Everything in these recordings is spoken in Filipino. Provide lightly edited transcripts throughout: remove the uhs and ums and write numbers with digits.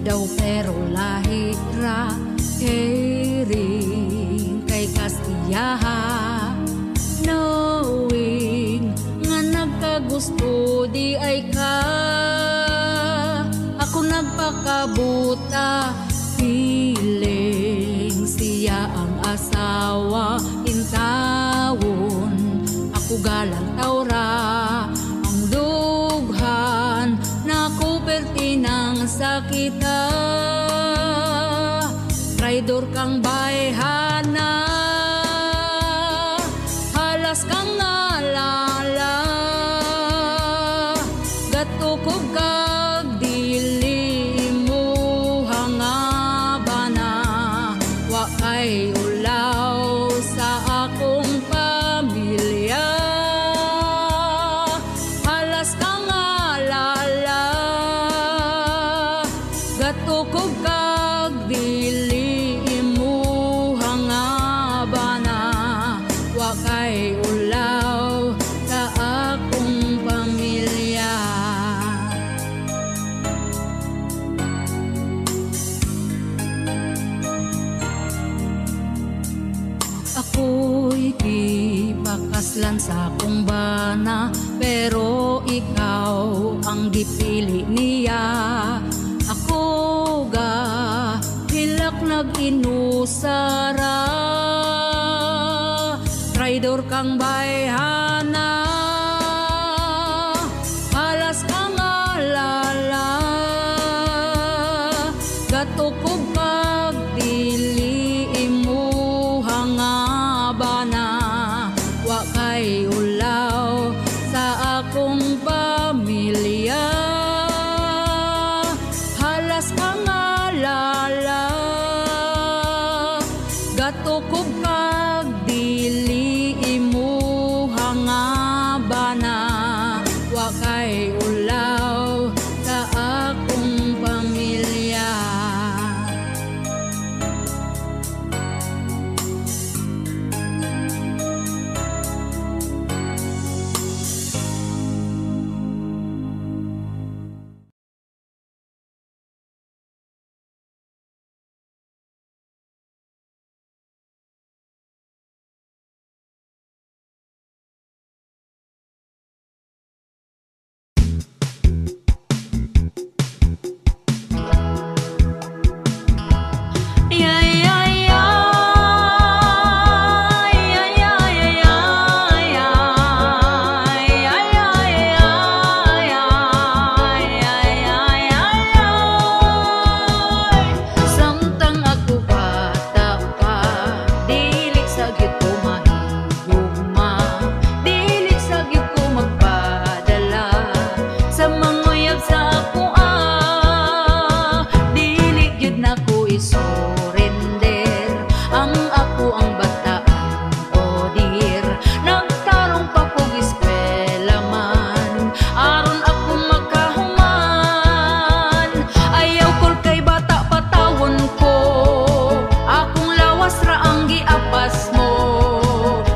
daw pero lahi ra caring kay Kastiyaha, knowing nga nagkagusto di ay ka. Ako nagpakabuta, feeling siya ang asawa intawon. Ako galang tawra ang dughan na kupertinang sakita. Traidor kang bayhana, halas kang alala, gatukog kag dili mo hangabana. Wa kay ulaw sa akong pamilya, halas kang alala, gatukog kag dili mo hangabana. Wa kay ulaw sa akong pamilya. Ako'y gipakaslan sa akong bana, pero ikaw ang gipili niya. Ako ga hilak nag-inusara, traidor kang bayhana, halas kang alala, gatukog kag dili mo hangabana. Wa kay ulaw sa akong pamilya, halas kang alala, gatukog kag dili mo hangabana. Wa kay ulaw sa akong pamilya. Samtang ako bata pa, dilig sa gyud ko mahigugma, dilig sa gyud ko magpadala sa manguyab sa ako dilig gyud na ko isurrender ang ako ang bataan o dir. Nagtarong pa ko eskwela man aron ako magkahuman. Ayaw kol kay bata patawon ko, akong lawas ra ang giapas mo.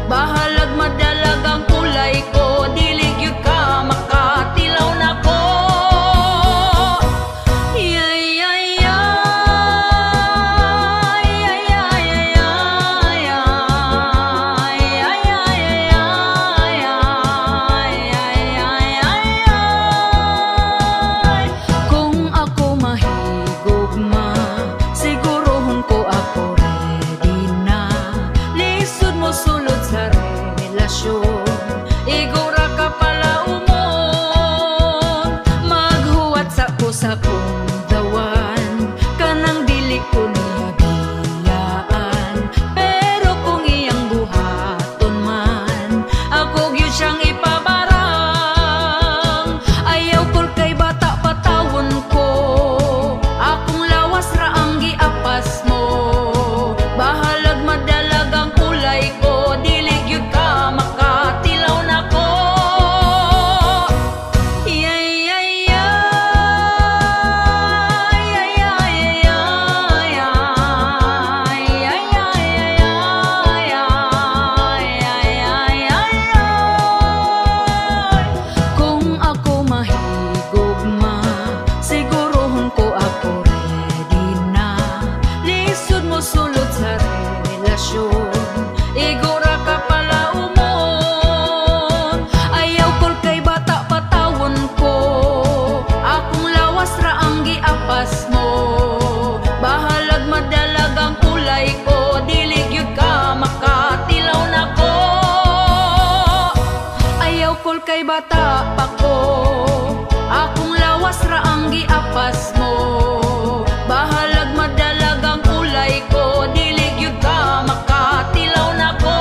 Bahalag madalag ang kulay ko, dili gyud ka makatilaw nako. Yay yay kung ako mahigugma, sigurohon ko ako ready na. Lisod mo sulod sa relasyon, igura ka pala umon. Maghuwat sa ko sa kong dawan, kanang dili ko niya giyaan. Pero kung iyang buhaton man, ako gyud siyang ipabarang. Ayaw kol kay bata patawon ko, akong lawas ra ang giapas mo. Bahalag madalag ang kulay ko, dili gyud ka makatilaw nako. Yay yay bata pa ko, akong lawas ra ang giapas mo. Bahalag madalag ang kulay ko, dili gyud ka makatilaw na ko.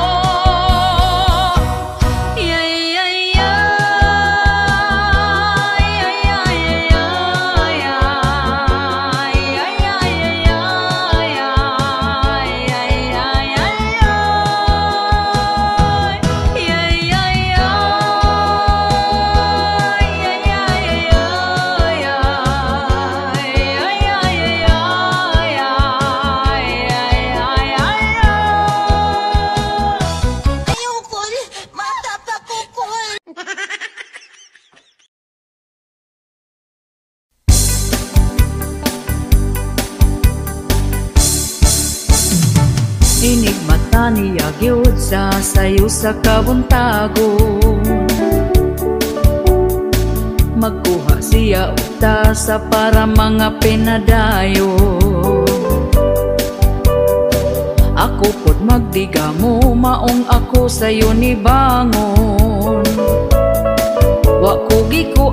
Inig mata niya gyud sa sayo sa kabuntagon. Magkuha siya uta sa para mga pinadayon. Ako pod magdiga mo, maong ako sayo ni bangon. Wa ko gikuan,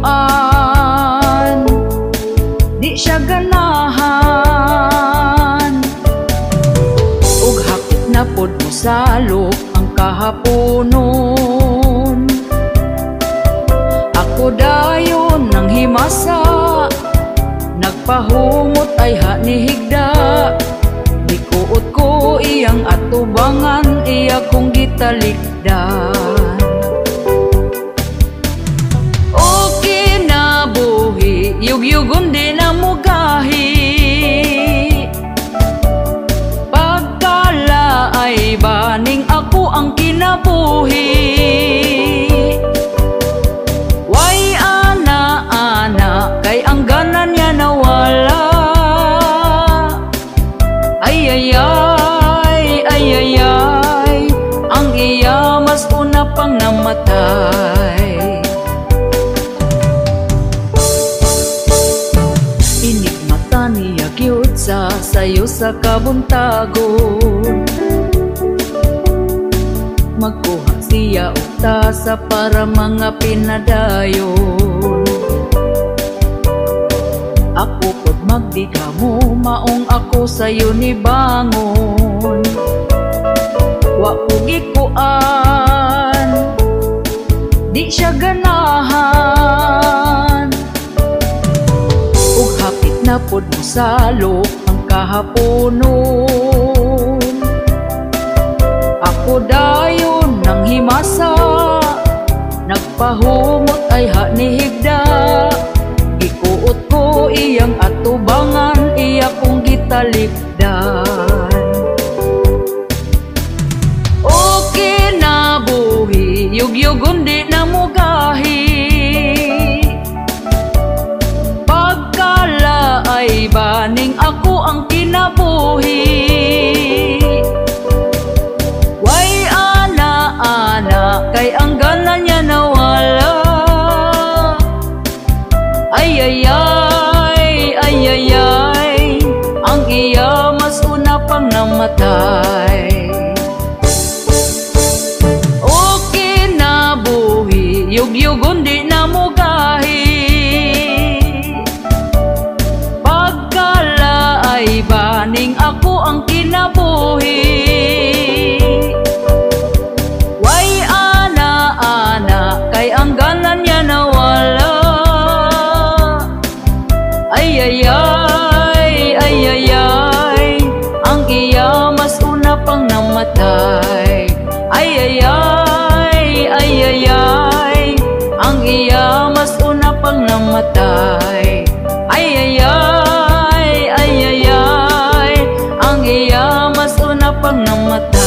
di siya ganahan. Ug hapit na pod mo salok ang kahaponon. Ako dayon nang himasa, nagpahumot ay hanihigda. Dikuot ko iyang atubangan, iya kong gitalikdan. O kinabuhi, yugyugon din ang mugahi. Pagkala ay baning ako ang kinabuhi. Way ana-ana, kay ang ganan niya nawala. Ay, ang iya mas una pang namatay. Inig mata niya gyud sa sayo sa kabuntagon. Magkuha siya uta sa para mga pinadayon. Ako pod magdiga mo, maong ako sayo ni bangon. Wa ko gikuan, di siya ganahan. Ug hapit na pod mo salok ang kahaponon. Ako dayon nang himasa, nagpahumot ay hanihigda. Gikuot ko iyang atubangan, iya kong gitalikdan. O kinabuhi, yugyugon di na mugahi. Pagkala ay baning ako ang kinabuhi. Way ana-ana, kay ang ganan niya nawala. Ay, ang iya mas una pang namatay. O kinabuhi, yugyugon di na mugahi. Pagkala ay baning ako ang kinabuhi. Way ana-ana, kay ang ganan niya nawala. Ay, ang iya mas una pang namatay. Ay, ang iya mas una pang namatay. Ay, ang iya mas una pang namatay.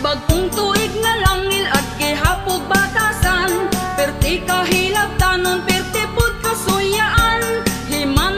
Bagong tuig nga langil at gihapog batasan, perti kahilabtanon, perti pud kasuyaan. Himan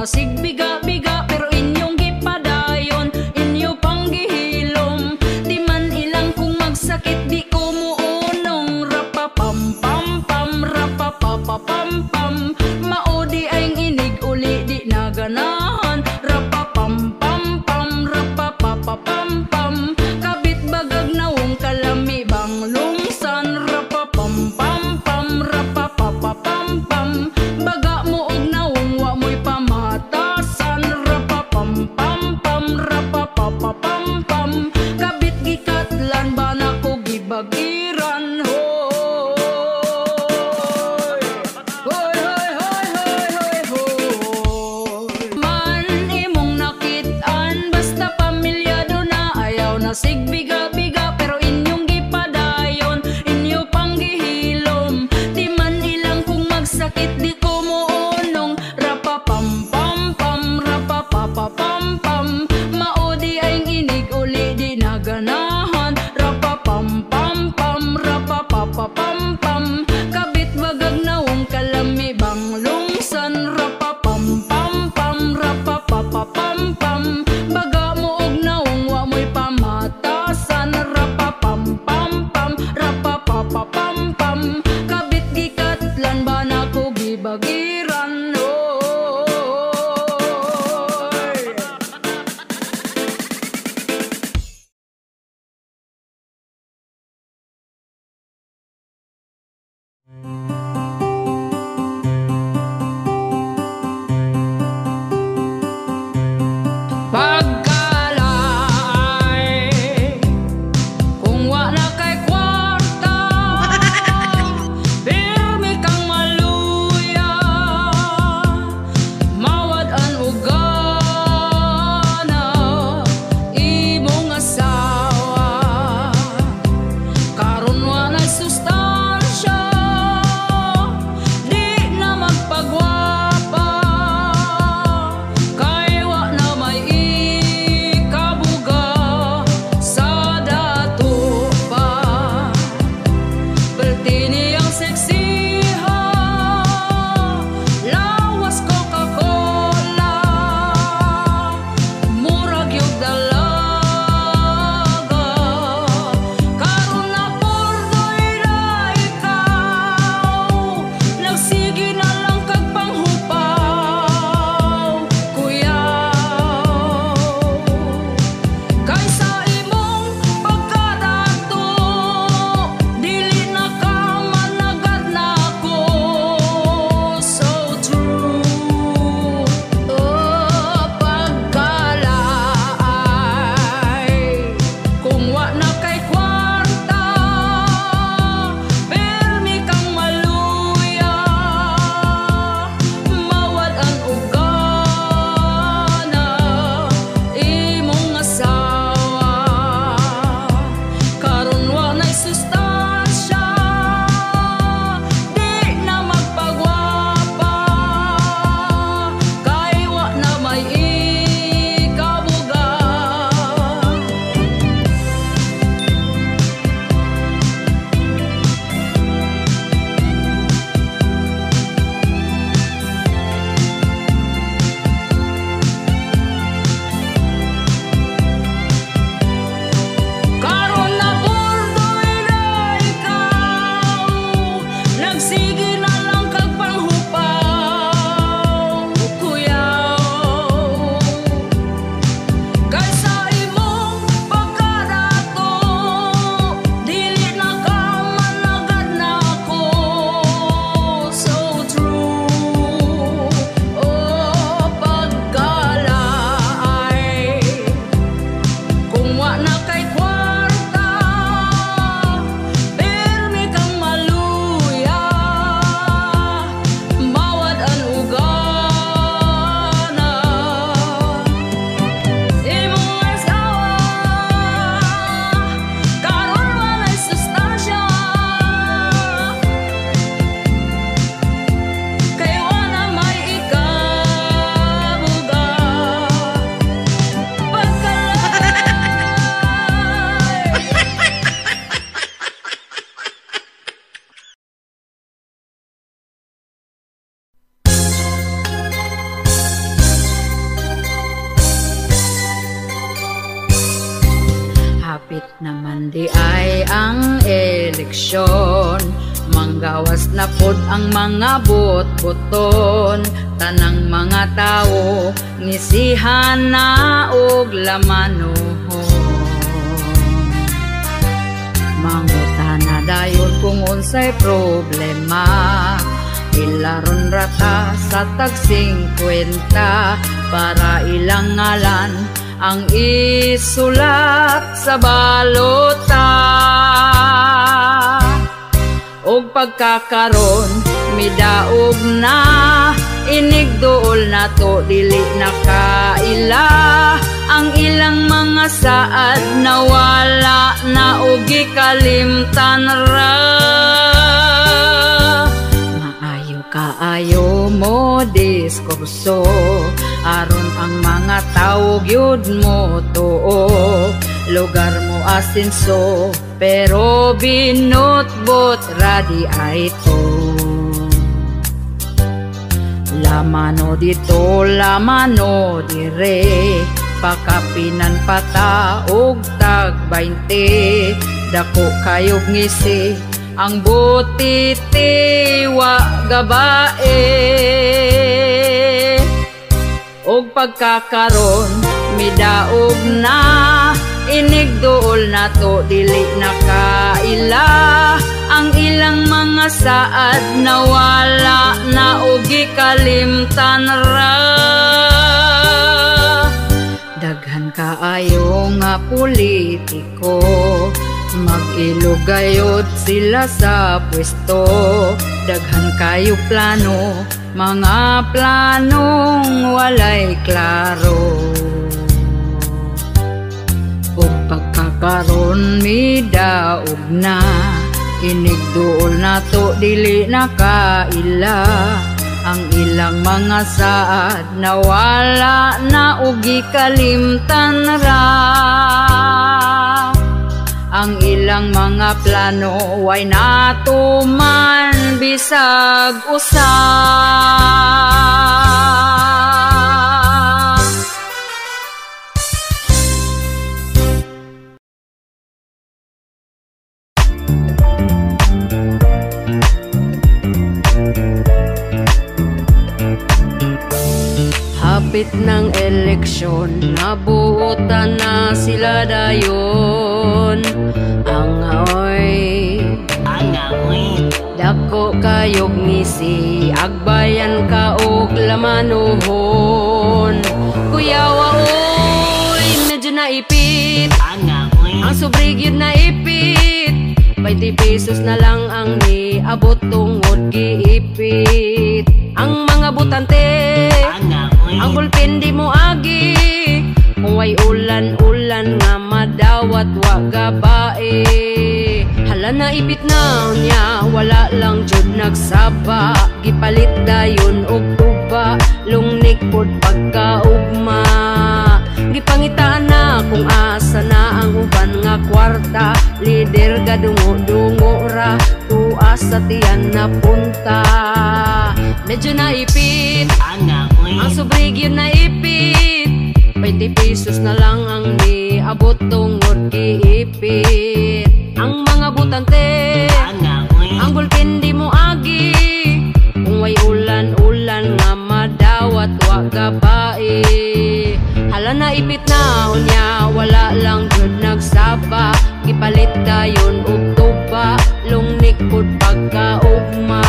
sigbiga-biga pero inyong gipadayon, inyo pang gihilom. Di man ilang kung magsakit di ko muunong. Rapapam-pam-pam, rapapapapam-pam. Maudi ay inig uli di naganahan. Rapapam-pam-pam, rapapapapam-pam. Kabit bagag nawong kalami bang lungsan. Rapapam-pam-pam, rapapapapam-pam. Baga mo og nawong wa mo'y pamatasan. Rapapam-pam-pam, rapapapapam-pam. Kabit gikatlan ba na ko gibagiran. Hoy, hoy, hoy, hoy, hoy, hoy. Man imong nakitaan basta pamilyado na. Ayaw na sigbiga-biga pero inyong gipadayon, inyo pang gihilom. Di man ilang kung magsakit di ko muunong. Rapapam-pam-pam, rapapapapam-pam. Maudi ay inig uli di naganahan. Rapapam-pam-pam, rapapapapam-pam. Kabit bagag nawong kalami bang lungsan. Rapapam-pam-pam, rapapapapam-pam. Baga mo og nawong wa mo'y pamatasan. Rapapam-pam-pam, rapapapapam-pam. Kabit gikatlan ba na ko gibagiran. Pagkalay kung wa na kay kwarta, pirmi kang maluya. Di ay ang eleksyon, manggawas na pod ang mga bot-boton. Tanang mga tao ngisihan na og lamanuhon. Mangutana dayon kung unsay problema, ilaron rata sa tag 50 para ilang ngalan ang isulat sa balota. Og pagkakaron midaog na, inigduol na to dili nakaila. Ang ilang mga saad nawala na og gikalimtan ra. Kaayo mo diskurso, aron ang mga tao gyud mo tuo. Lugar mo asinso, pero binutbot radi ay to. Lamano dito, lamano dire, pakapinan pata og tag 20. Dako kayog ngisi ang butiti wa gabae. Og pagkakaron midaog na, inigduol na to dili nakaila. Ang ilang mga saad nawala na og gikalimtan ra. Daghan kaayo nga politiko, mag-ilugayod sila sa pwesto. Daghan kayo plano, mga planong walay klaro. Ug pagkakaron midaog na, inigduol na to dili nakaila. Ang ilang mga saad nawala na og gikalimtan ra. Ang ilang mga plano way natuman bisag usa. Hapit ng eleksyon, nabuotan na sila dayon. Angaoy, dako kayog ngisi, agbayan ka og lamanuhon. Kuyawa oy, medyo naipit, ang sobre gyud naipit. 20 pesos na lang ang niabot tungod giipit. Ang mga butante, ang bulpin di mo agi. Kung way ulan-ulan nga madawat wa gabae. Hala na ipit na niya, wala lang jud nagsaba. Gipalit dayon og tuba, lungnik pod pagkaugma. Gipangitaan na kung asa na ang uban nga kwarta. Lider ga dungo-dungo ra, tuas sa tiyan na punta. Medyo naipit, ang sobre gyud naipit. 20 pesos na lang ang niabot tungod giipit. Ang mga butante, ang bulpin di mo agi. Kung way ulan-ulan nga madawat wa gabae. Hala na ipit na unya, wala lang jud nagsaba. Gipalit dayon og tuba, lungnik pod pagkaugma.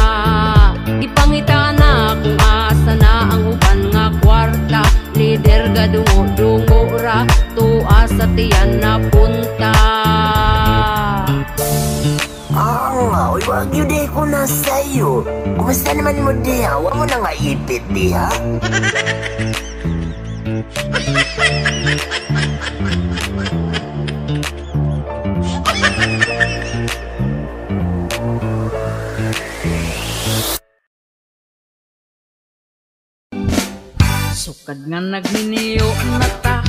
Gipangitaan na kung asa na ang uban nga kwarta. Lider ga dungo-dungo ra, tuas sa tiyan na punta. Uy, wag yun di ko na sa'yo. Kumusta naman mo diha? Huwag mo na nga ipit diha. Sukad nga nagniniyo mata,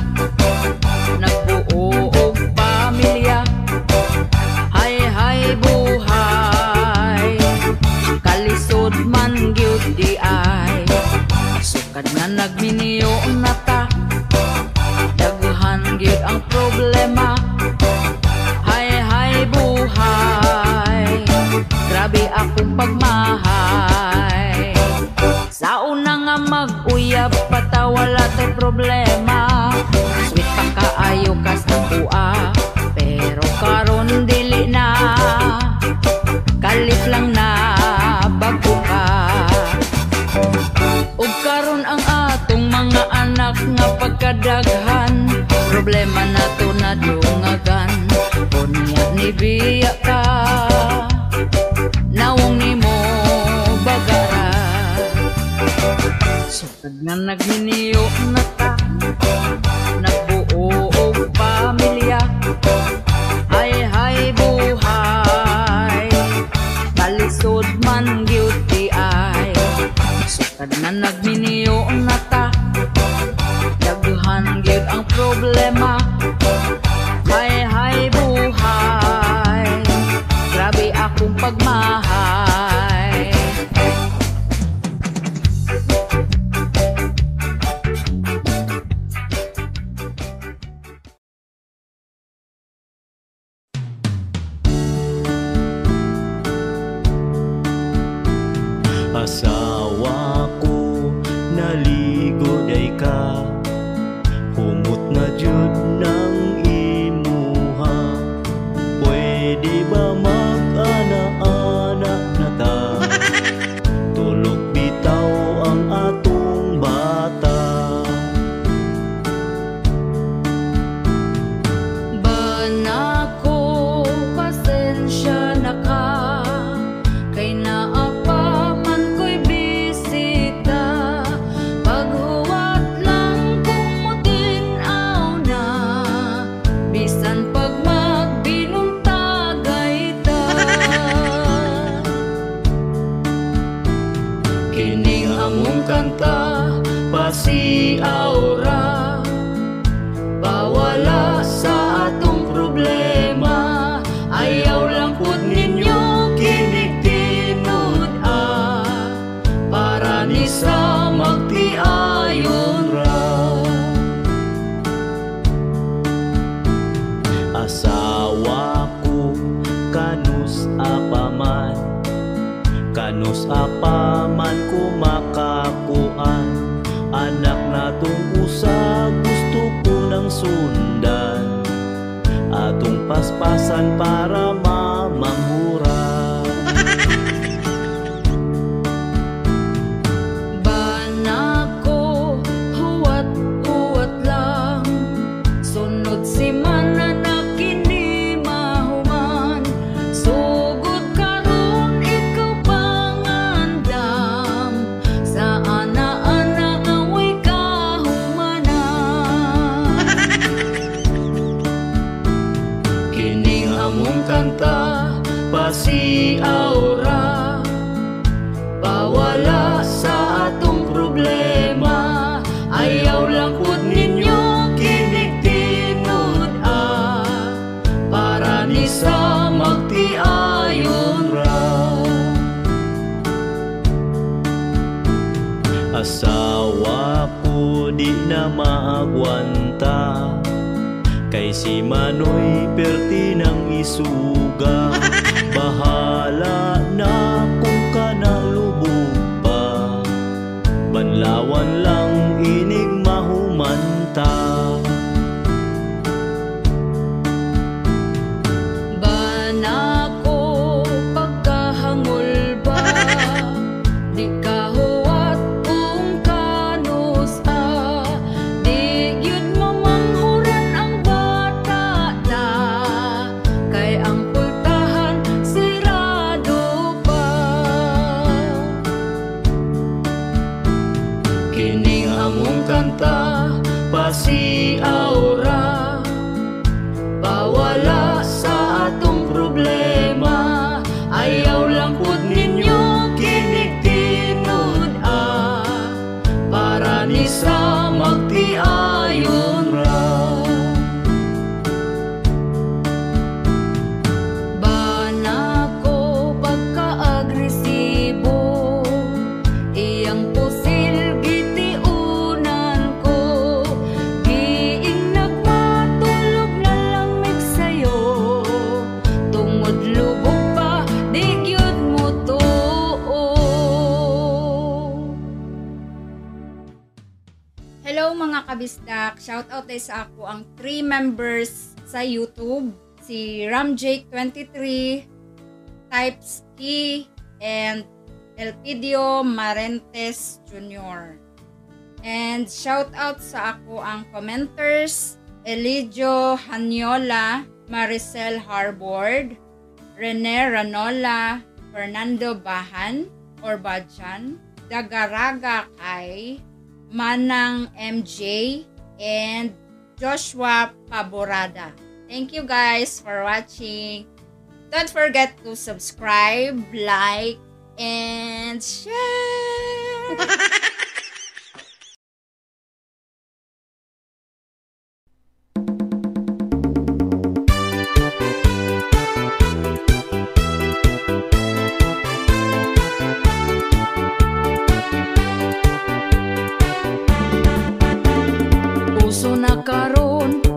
nagbuo og pamilya. Hay buhay, kalisod man gyud di ay. Sukad nga nagminiyo mata, daghan gyud ang problema. Hay problema. Sweet pa kaayo kas nakuha, pero karon dili na. Kalit lang na bago ka. Ug karon ang atong mga anak nga pagkadaghan, problema nato na dungagan. Unya ni biya ka, nawong nimo bagara. Sukad nga nagniniyo na ta, nagbuo og pamilya. Hay buhay, balisod man gyud ti ay. Sukad nga nagniniyo na ta, daghan gyud ang problema. Hay buhay, grabe akong pagmahay. Asawa ko, naligo day ka, humot na jud ng imuha. Pwede ba mag-ana-ana na ta? Tulog bitaw ang atong bata. Banako, pasensya na ka, kay naapa man ko'y bisita. Paghuwat lang kung mutinaw na, bisan pag magbinuntagay ta. Kining among kanta, pasiaura, Bawala sa atong problema, ayaw lang pud ninyo kinig-tinud para ni sa magtiayon ra. asawa ko, kanus apaman kumakakuan. Anak natong usa, gusto ko nang sundan, atong paspasan para mamangura. Banako, huwat-huwat lang, sunod si mana na kini mahuman. Sugod karon ikaw pangandam, sa ana-ana away kahumanan. Kining among kanta, pasiaura, Bawala sa atong problema, ayaw lang pud ninyo kinig-tinud para ni sa magtiayon ra. asawa ko di na maagwanta, kay si Manoy perti ng isuga. Bahala na kung kanang lubog pa, banlawan lang inig mahumanta. Banako, pagkahangol ba, di kahuwat kung kanus di gyud mamanghuran ang bata na, kay ang pultahan sirado pa. Kining among kanta, pasiaura, Bawala sa atong problema, ayaw lang pud ninyo kinig-tinud para ni sa magtiayon ra. Banako, pagka-agresibo, iyang pusil gitiunan ko, giing nagma Hello mga kabisdak! Shoutout tayo sa ako ang 3 members sa YouTube. Si RamJake23, Typeski, and Elpidio Marentes Jr. And shoutout sa ako ang commenters, Elidio Hanyola, Maricel Harbord, Rene Ranola, Fernando Bahan or Badjan, Dagaraga Kai, Manang MJ, and Joshua Paborada. Thank you guys for watching. Don't forget to subscribe, like, and share.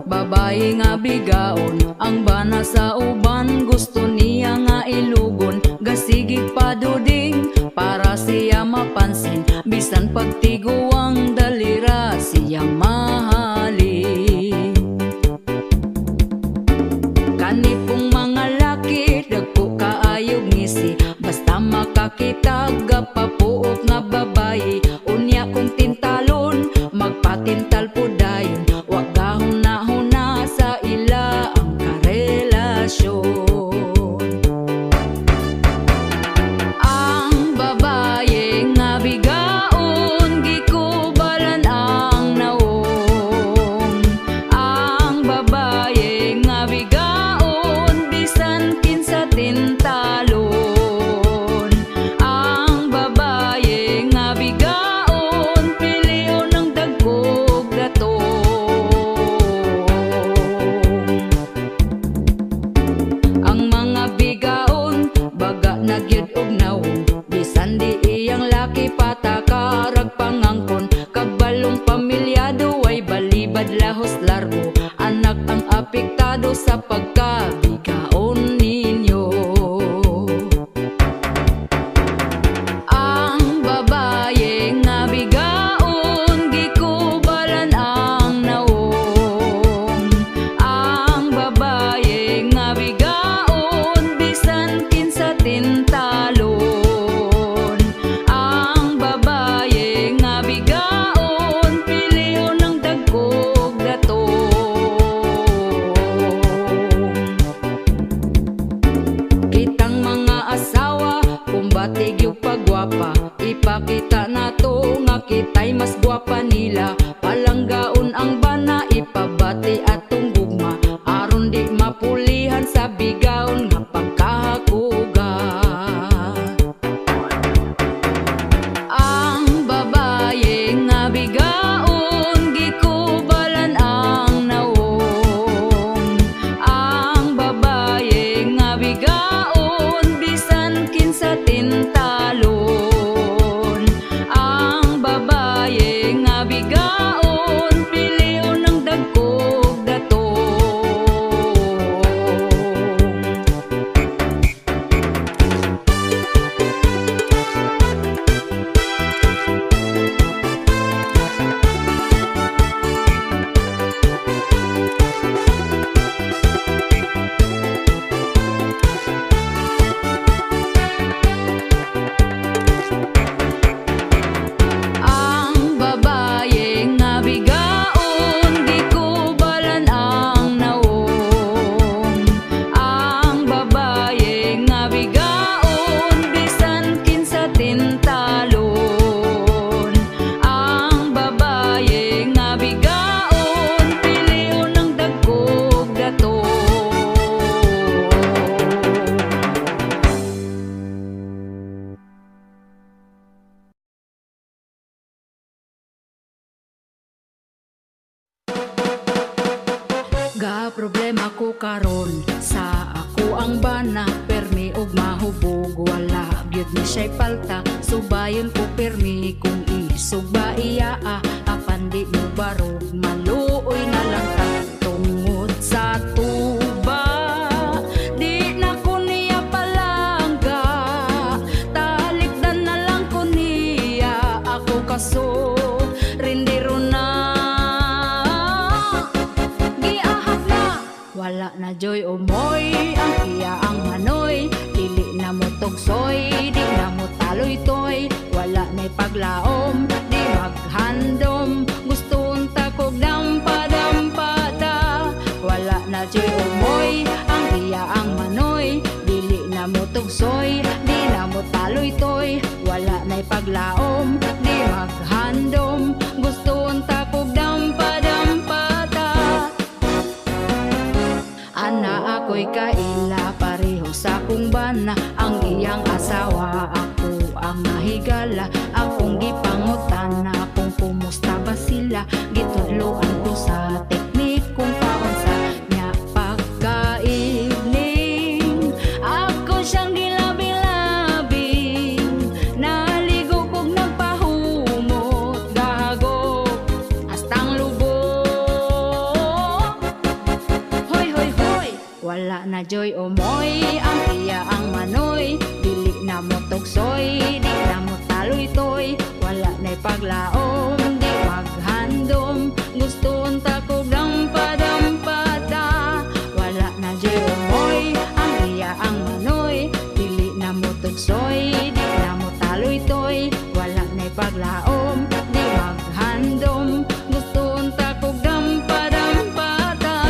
Babae nga bigaon, ang bana sa uban, gusto niya nga ilugon. Gasigig pa duding, para siya mapansin, bisan pagtiguang dalira siya mahalin. Kanipong mga laki, dagko kaayog ngisi, basta makakita gapapuok nga babae. Unya kong tintalon, magpatintal po dayon, wag gahon na sa ila ang karelasyon. Ang babae nga bigaon, gikubalan ang naong. Ang babae nga bigaon, bisan kinsa tintalon. Ang babae nga bigaon, piliyon ng dagkog dato. Ang mga bigaon, baga nagyud og nawong, bisan di iyang laki patakarag pangangkon. Kagbalong pamilyado ay balibad lahos largo, anak ang apektado sa pagkabigaon ninyo. Ang babae nga bigaon, gikubalan ang naong. Ang babae nga bigaon, bisan kinsa tintalon. Ang babae nga bigaon, piliyon ng dagkog dato. Kitang mga asawa, kumbatig yung pagwapa, ipakita na to nga kita'y mas gwapa nila. Palanggaon ang bana, ipabati atong gugma, aron di mapulihan sa bigaon nga pagkahakuga. Ang babae nga bigaon, gikubalan ang naong. Ang babae nga bigaon, bisan kinsa tintalon. Ang babae nga bigaon, piliyon ng dagkog dato. Ang babae nga bigaon, gikubalan ang naong. Ang babae nga bigaon, bisan kinsa tintalon. Ang babae nga bigaon, piliyon ng dagkog dato. Ga problema ko karon, sa ako ang bana, permi og mahubog, wala gyud ni siya'y palta. Subayon ko permi kung isugba iya apan di mo barog, maluoy na lang ta tungod sa tuba. Di na ko niya palangga, talikdan na lang ko niya, ako kaso rindiro na joy umoy, ang iya ang manoy, dili na mo tugsoy, di na mo taloy-toy, wala na'y paglaom, di maghandom, gusto unta kog dampa-dampada. Wala na joy umoy, ang iya ang manoy, dili na mo tugsoy, di na mo taloy-toy, wala na'y paglaom, di maghandom, gusto unta kog dampa-dampada. Ana ako'y kaila, pareho sa kong bana, ang iyang asawa, ako ang mahigala, akong gipangutana kung kumusta ba sila, gitudloan ko sa teknik kung paon sa niya pagkaigling. Ako siyang gilabing-labing, naligo kog nagpahumot, gahagok hastang lubog. Hoy, hoy, hoy, wala na joy umoy, ang iya ang manoy, dili na mo tugsoy, di na mo taloy-toy, wala na'y paglaom, di maghandom, gusto unta kog dampa-dampada. Wala na joy umoy, ang iya ang manoy, dili na mo tugsoy, di na mo taloy-toy, wala na'y paglaom, di maghandom, gusto unta kog dampa-dampada.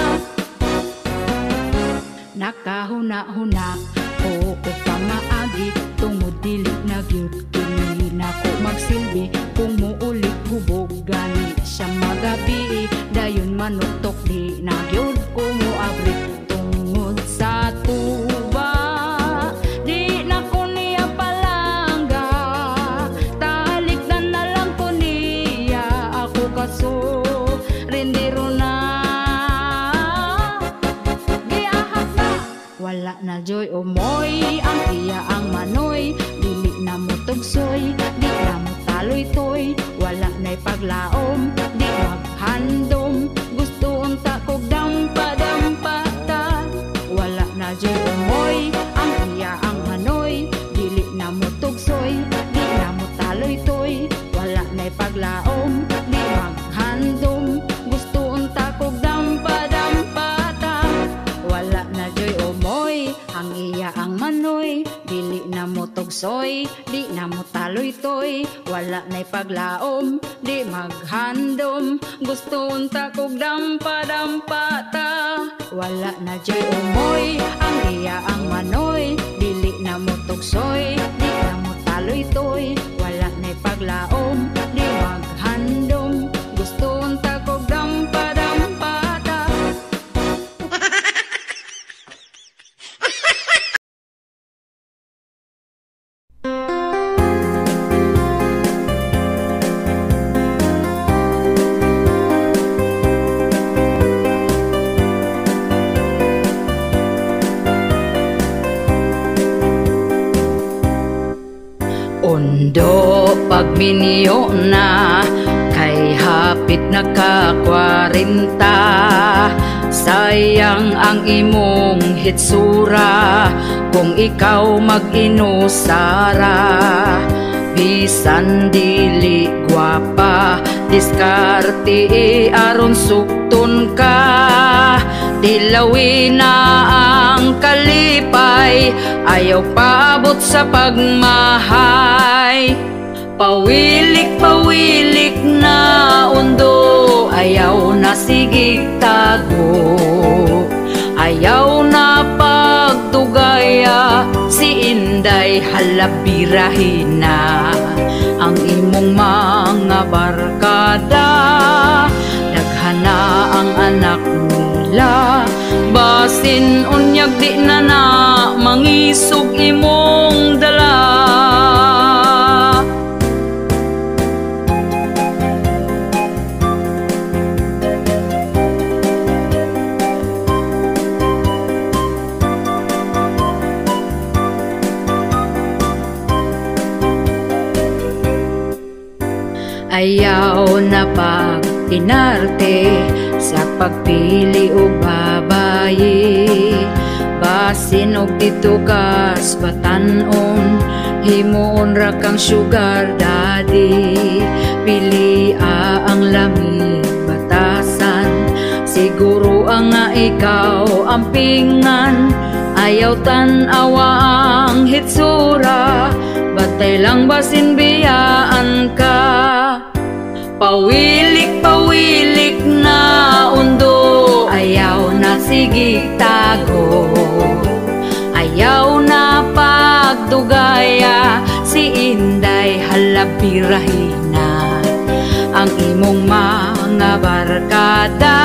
Nakahuna-huna ko pamaagi, tungod dili na gyud kini nako magsilbi, kung muulit hubog gani siya magabi, dayon manutok di na gyud ko moabri, tungod sa tuba di na ko niya palangga, talikdan na lang ko niya, ako kaso rendero na. Wala na joy umoy, ang iya ang manoy, dili na mo tugsoy, di na mo taloy-toy, wala na'y paglaom, di maghandom, gusto unta kog dampa-dampada. Wala na joy umoy, ang iya ang manoy, dili na mo tugsoy, di na mo taloy-toy, wala na'y paglaom, di maghandom, gusto unta kog dampa-dampada. Wala na joy umoy, ang iya ang manoy, dili na mo tugsoy, di na mo taloy-toy, wala na'y paglaom, di maghandom, gusto unta kog dampa-dampata. Wala na joy umoy, ang iya ang manoy, dili na mo tugsoy, di na mo taloy-toy, wala na'y paglaom, di maghandom, gusto unta kog dampa-dampata. Undo pagminyo na, kay hapit na ka 40, sayang ang imong hitsura, kung ikaw mag-inusara. Bisan dili gwapa, diskarte aron sukton ka, dilawin na ang kalipay, ayaw paabot sa pagmahay. Pawilik-pawilik na undo, ayaw na sigig tago, ayaw na pagtugaya, si Inday halabirahin na. Ang imong mga barkada, daghana ang anak nila, basin unyag di na na mangisog imong dala. Ayaw na pag-inarte sa pagpili o babayi, basin og dito kas batanon, himuon ra kang sugar daddy. Pili ang lamig batasan, sige Siguro ang nga ikaw ang pingan, ayaw tan-awa ang hitsura, batay lang basin biyaan ka. Pawilik-pawilik na undo, ayaw na sige tago, ayaw na pagdugaya, si Inday halabirahina. Ang imong mga barkada,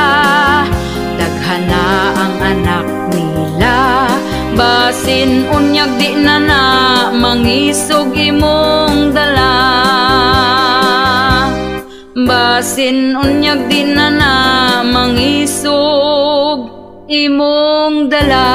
daghana ang anak nila, basin unyag di na na mangisog imong dala, basin unyag di na na mangisog imong dala.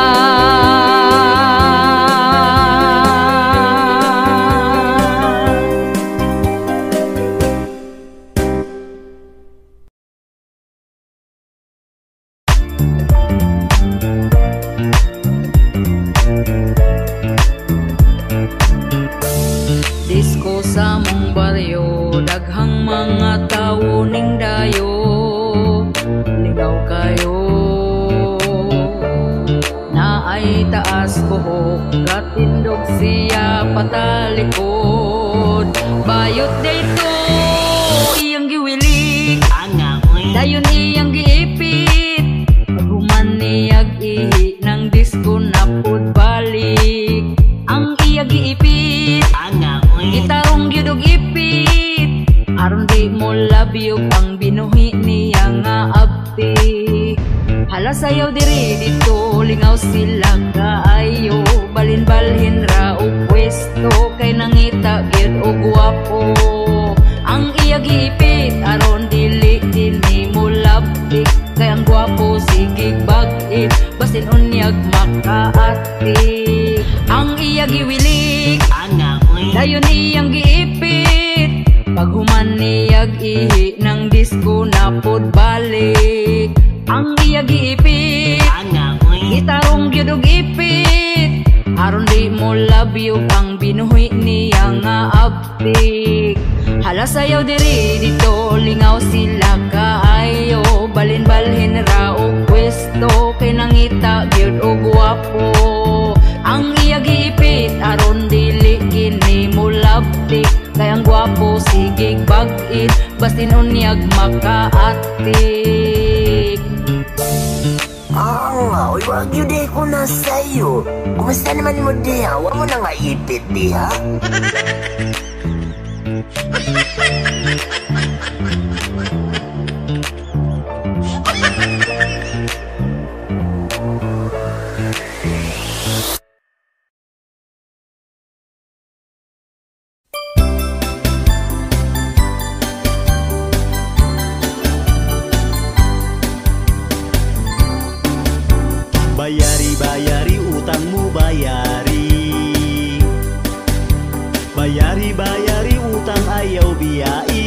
Disko sa mong baryo, daghang mga tao ning dayo, ligaw kayo. Naay taas buhok, katindog siya patalikod, bayot dayto iyang giwilik, dayon iyang giipit, human niyag ihi ng disko napod balik. Ang iya giipit, gitarong gyudog ipit, aron di mo labyog ang binuhi niya nga abti. Hala sayaw diri dito, lingaw sila kaayo, balin-balhin ra og pwesto, kay nangita gyud og gwapo. Ang iya giipit, aron dili dinhi mo labdik, kay ang gwapo sigig bag-it, basin unyag makaati. Ang iya giwilik, dayon iyang giipit, paghuman niyag ihi ng disko napod balik. Ang iya giipit, gitarong gyudog ipit, aron di mo labyog ang binuhi niya nga abtik. Hala sayaw diri dito, lingaw sila kaayo, balin-balhin ra og pwesto, kay nangita gyud og gwapo. Ang iya giipit, aron dili kini mo labtik, kay ang gwapo sigig bag-it, basin unyag makaatik. Uy, wag yun di ko na sa'yo. Kumusta naman mo diha? Huwag mo na nga ipit diha. Bayari utangmu bayari, bayari utang ayaw biyai.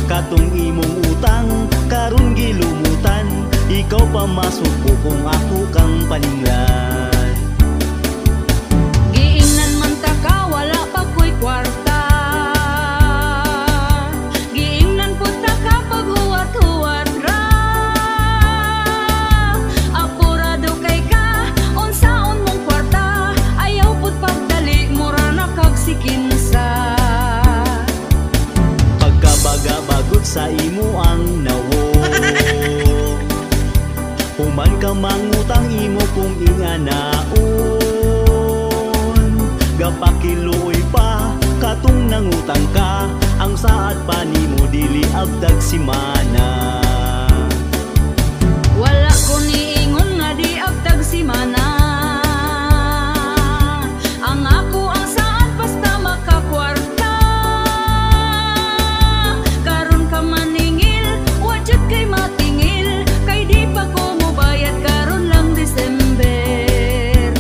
Katong imong utang karon gilumutan, ikaw pa masuk ko kung ako kang paninglan. Giingnan man ta ka, wala pa ko'y kwarta, giingnan po ta ka paghuwat-huwat ra. Apurado kay ka, unsaon mong kwarta, ayaw pud pagdali mura na kag sikinsa. Pagkabaga-bagot sa imo ang nawo, human ka mangutang imo kung inganaon. Gapakiluoy pa katong nangutang ka, ang saad pa nimo dili abdag simana. Wala ko niingon nga di abtag si mana, ang ako ang saan basta makakwarta. Karon ka maningil, wajud kay matingil, kay di pa ko mobayad karon lang December.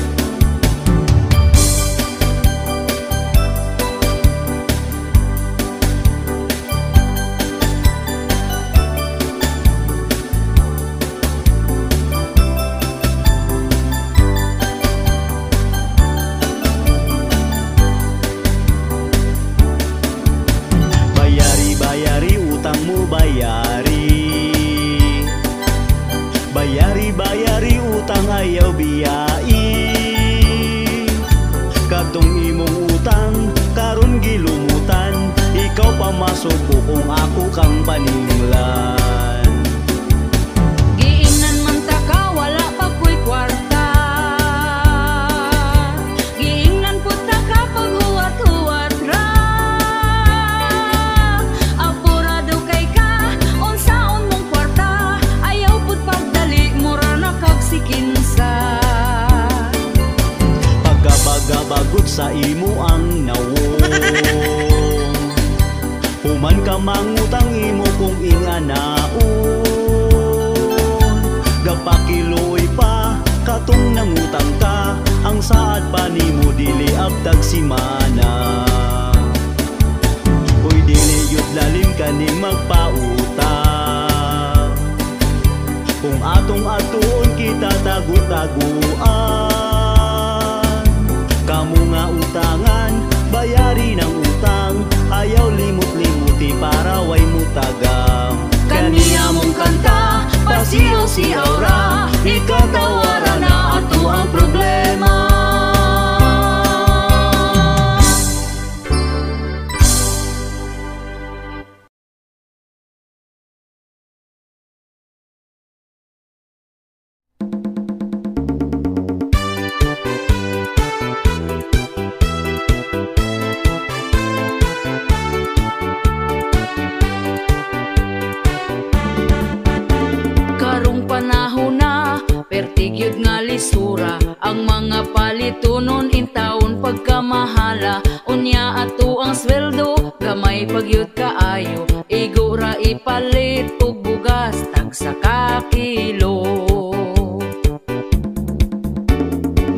sa mangutang imo kung inganaon. Gapakiloy pa katong nangutang ka, ang saad pa nimo dili abdag simana. Uy dili yun lalim kaning magpautang, kung atong atuon kita tagu-taguan. Kamu nga utangan, bayari ng utang, ayaw limot-limuti para way mutagam. Kaniya mong kanta, pasiyaw-siyaw ra, ikatawara na ato ang problema. Pertigyod nga lisura, ang mga palitunon intawon pagkamahala. Unya ato ang sweldo, gamay pagyud kaayo, igo ra ipalit og bugas tag sa kakilo.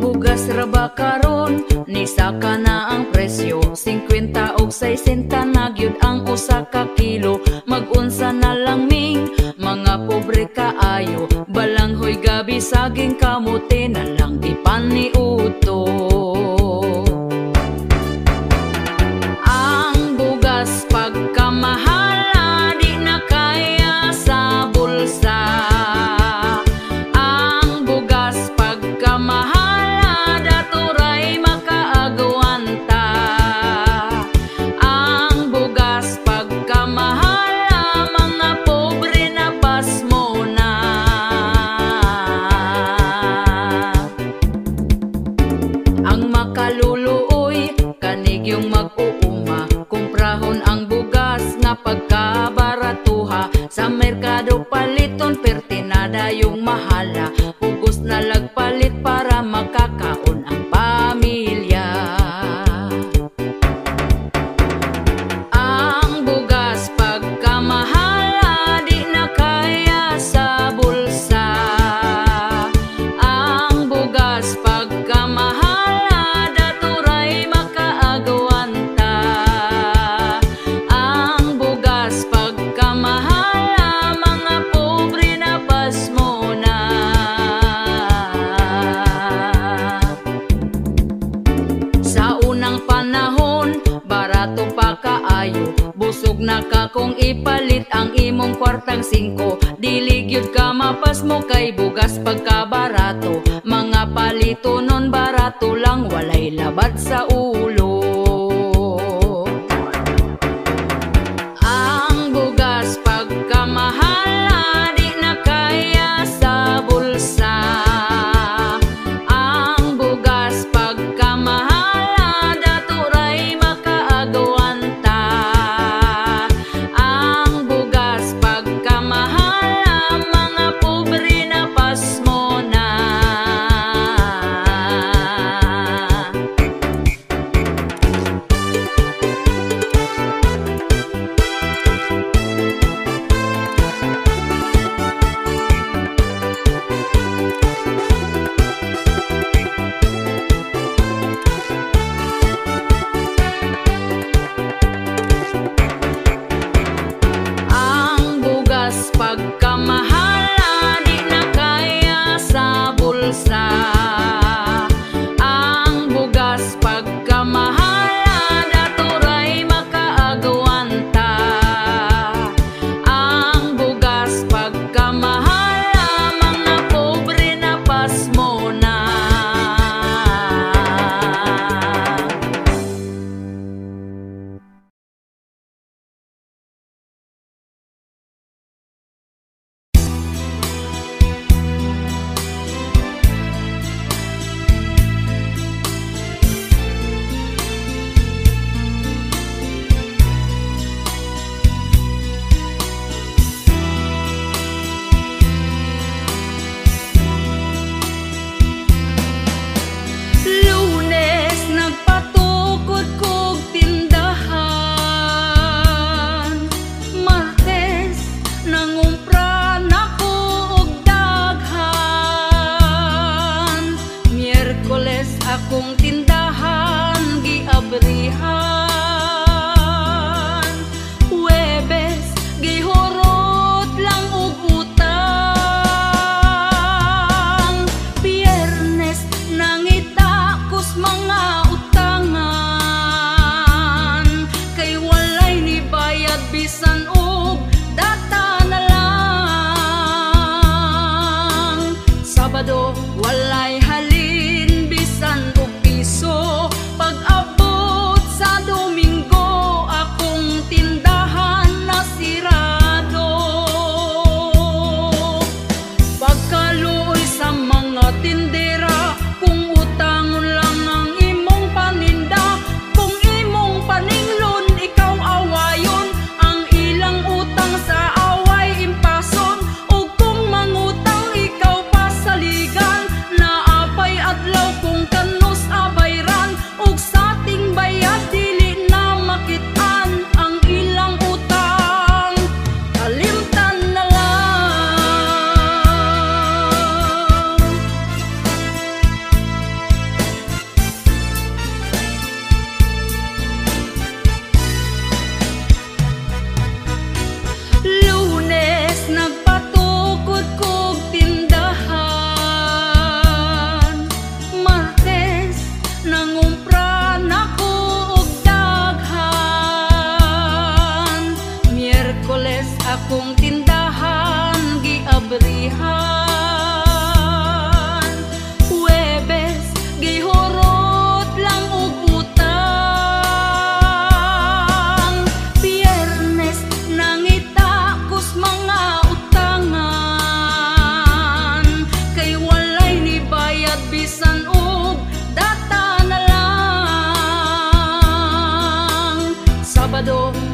Bugas ra ba karon, ni saka na ang presyo, 50 og 60 na gyud ang usa ka kilo. Mag-unsa na lang ming mga pobre kaayo, balanghoy gabi saging kamote na lang ipaniuto. Ang bugas pagkamahala, di na kaya sa bulsa. Ang bugas pagkamahala, daturay makaagawanta. Ang bugas pagkamahala, mga pobre na pasmo na. Ang makaluluoy, kanig yung mag-uuma, kumprahon ang bugas nga pagkabaratuha. Sa merkado paliton, pertinada yung mahala, pugos na lagpalit para makakaon ang pamilya. Ang bugas pagkamahala, di na kaya sa bulsa. Ang bugas pagkamahala, daturay makaagawanta. Ang bugas pagkamahala, mga pobre na pasmo na. Sa unang panahon, barato pa kaayo, busog na ka kung ipalit ang imong kwartang 5. Diligyod ka mapasmo kay bugas pagkabarato, mga palito nun barato lang, walay labad sa ulo. Ang bugas pagkamahala, di na kaya sa bulsa. Ang bugas pagkamahala, daturay makaagawanta. Ang bugas pagkamahala, mga pobre na pasmo na.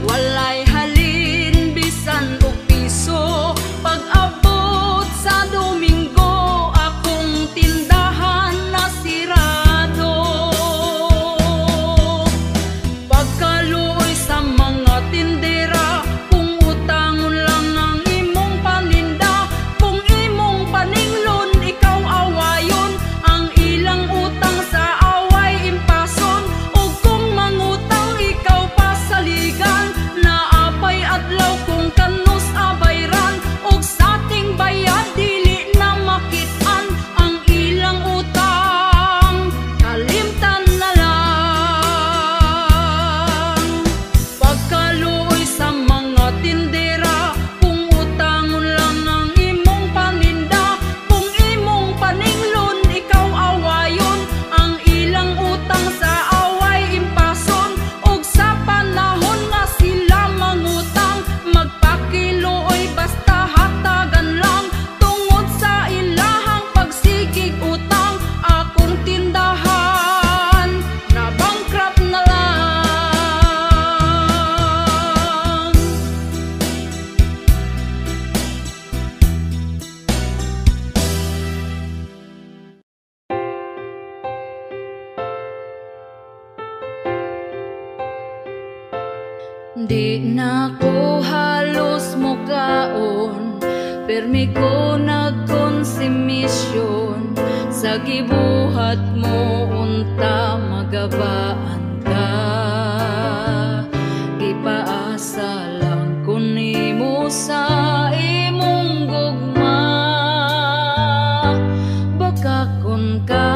walay halin bisan og piso. Pag-abot sa Domingo, akong tindahan nasirado. Pagkaluoy sa mga tindera, kung utangon lang ang imong paninda, kung imong paninglon ikaw awayon, ang ilang utang sa away impason. O kung mangutang ikaw pasaligan, naapay adlaw kung kanus abayran, og sa ating bayad dili na makitaan, ang ilang utang kalimtan na lang. Pagkaluoy sa mga tindera, kung utangon lang ang imong paninda, kung imong paninglon ikaw awayon, ang ilang utang sa away impason. Og sa panahon nga sila mangutang, magpakiluoy basta hatagan lang, tungod sa ilahang pagsigig utang, akong tindahan na bankrupt na lang. Di na ko halos mukaon, permi ko nagkonsumisyon, sa gibuhat mo unta magabaan ka. Gipaasa lang ko nimo sa imong gugma, baka kun ka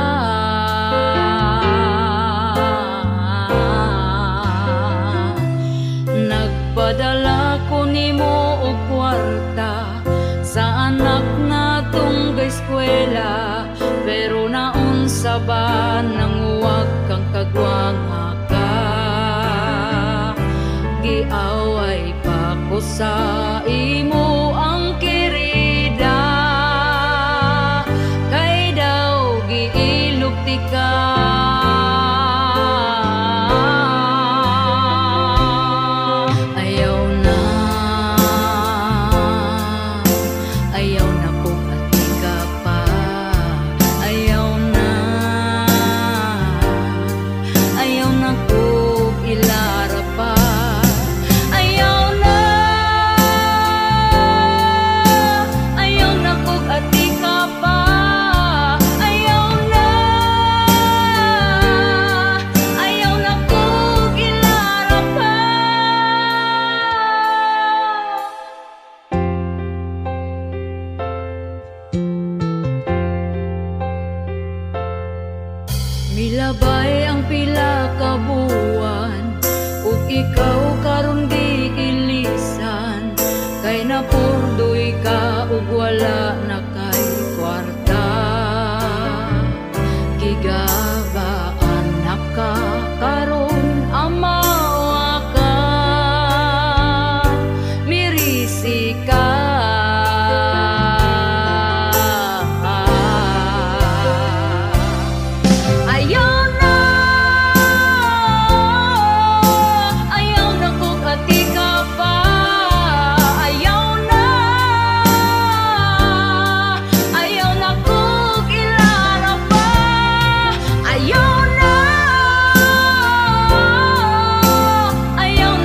nagpadala ko nimo og kwarta sa anak natong eskwela, pero naunsa ba nang huwag kang kagwanga ka? Giaway pa ko sa imo ang kirida, kay daw giilugti ka. Ayaw na kung ati ka pa. Ayaw na kung ilara pa. Ayaw na kung ati ka pa. Ayaw na kung ilara pa. Milabay ang pila ka buwan, ug ikaw karon di ilisan, kay napurdoy ka ug wala na kay kwarta. Gigabaan na ka karon amawa ka, mirisi ka. Ayaw na kung ati ka pa. Ayaw na kung ilara pa. Ayaw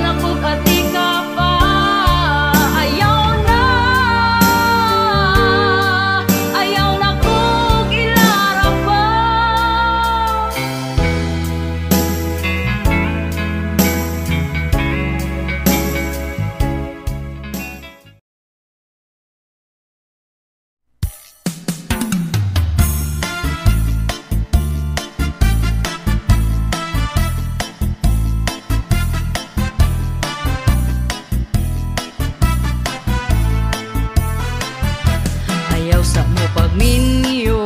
na kung ati ka pa. Ayaw na kung ilara pa. Ayaw sa mo pagminyo,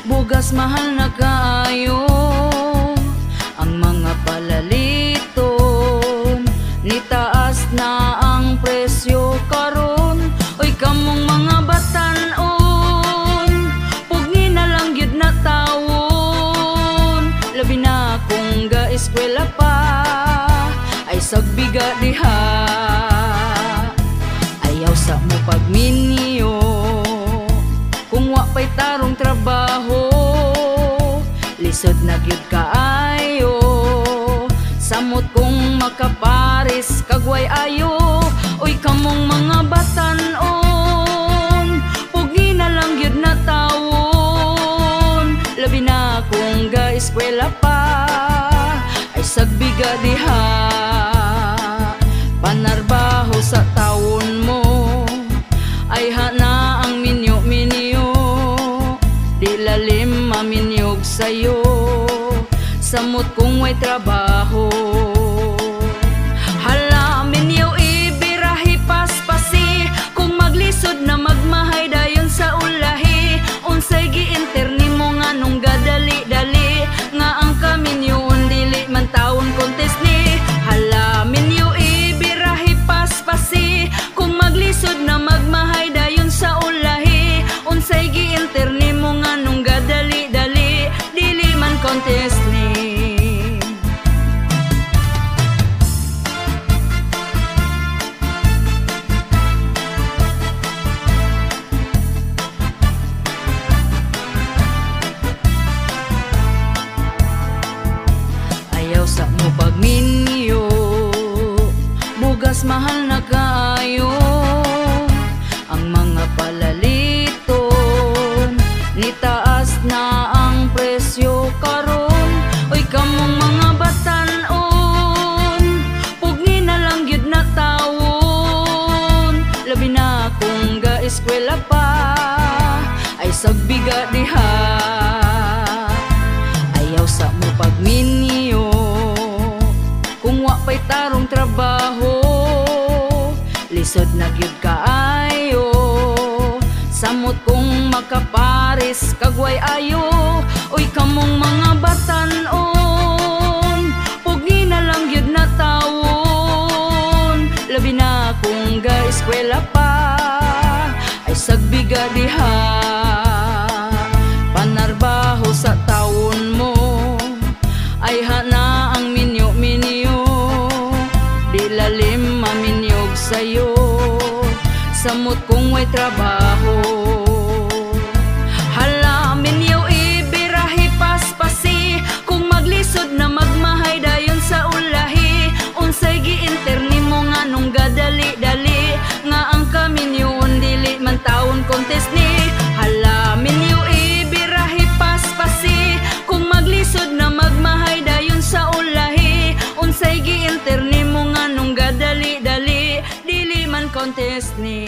bugas mahal na kaayo. Ang mga palaliton, nitaas na ang presyo karon. Oy kamong mga batan-on, pugni na lang gyud na tawon. Labi na kung ga-eskwela pa, ay sagbiga diha. Ayaw sa mo pagminyo kung wa pa'y tarong trabaho, lisod na gyud kaayo. Samot kong makaparis kagway ayo. Uy kamong mga batan-on, pugi na lang gyud na tawon. Labi na kung ga-eskwela pa, ay sagbiga diha. Panarbaho sa tawon mo, ay hana ang minyo-minyo. Di lalim maminyog sa'yo, samot kung way trabaho. Hala minyo ibirahi paspasi, kung maglisod na magmahay dayon sa ulahi. Unsay giinterni mo nga nung gadali-dali, nga ang kaminyoon dili man taon contest ni. Hala minyo ibirahi paspasi, kung maglisod na magmahay dayon sa ulahi. Unsay giinterni mo nga nung gadali-dali, dili man contest ni. Ayaw sa mo pagminyo, bugas mahal na kaayo. Ang mga palaliton, nitaas na ang presyo karon. Uy kamong mga batan-on, pugni na lang gyud na tawon. Labi na kung ga-eskwela pa, ay sagbiga diha. Ayaw sa mo pagminyo kung wa pa'y tarong trabaho, lisod na gyud kaayo. Samot kung makaparis kagway ayo. Uy kamong mga batan-on, pugi na lang gyud na tawon. Labi na kung ga-eskwela pa, ay sagbiga diha. Panarbaho sa tawon mo, ay hana ang minyo-minyo. Di lalim maminyog sa'yo, samot kung way trabaho. Hala minyo ibirahi paspasi, kung maglisod na magmahay dayon sa ulahi. Unsay giinterni mo nga nung gadali-dali, nga ang kaminyoon dili man taon contest ni. Hala minyo ibirahi paspasi, kung maglisod na magmahay dayon sa ulahi. Unsay giinterni mo nga nung gadali-dali, dili man contest ni.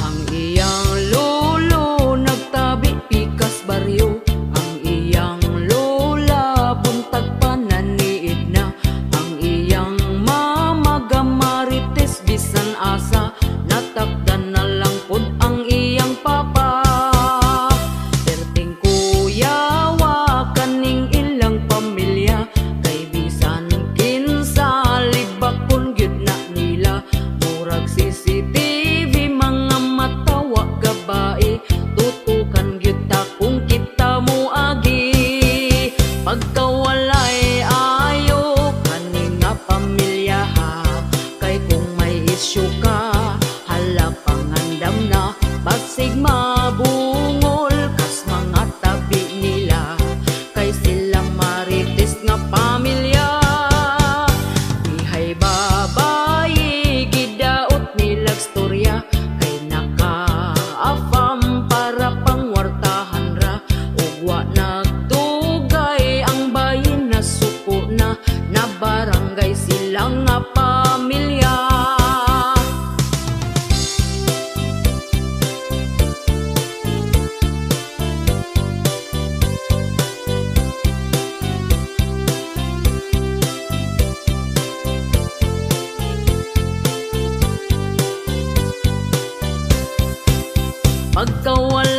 Ang iyang lolo nagtabi pikas baryo, ang iyang lola buntag pananiid na. Ang iyang mama gamarites bisan asa, natakdan na lang pod ang iyang papa. Perting kuyawa kaning ilang pamilya, kay bisan kinsa libakon gyud na nila. Murag CCTV mga matawa gabae, tutukan gyud ta kung kita mo agi. Pagkawalay ayo kaning nga pamilya ha, kay kung may issue ka, hala pangandam na. Basig mabungol kas mga tabi nila, kay sila marites nga pamilya. Ihay babayi gidaot nilag storya, kay naka-afam para pangwartahan ra. Ugwa nagdugay ang bayin na suko na, na barangay sila nga pamilya. Pagkawala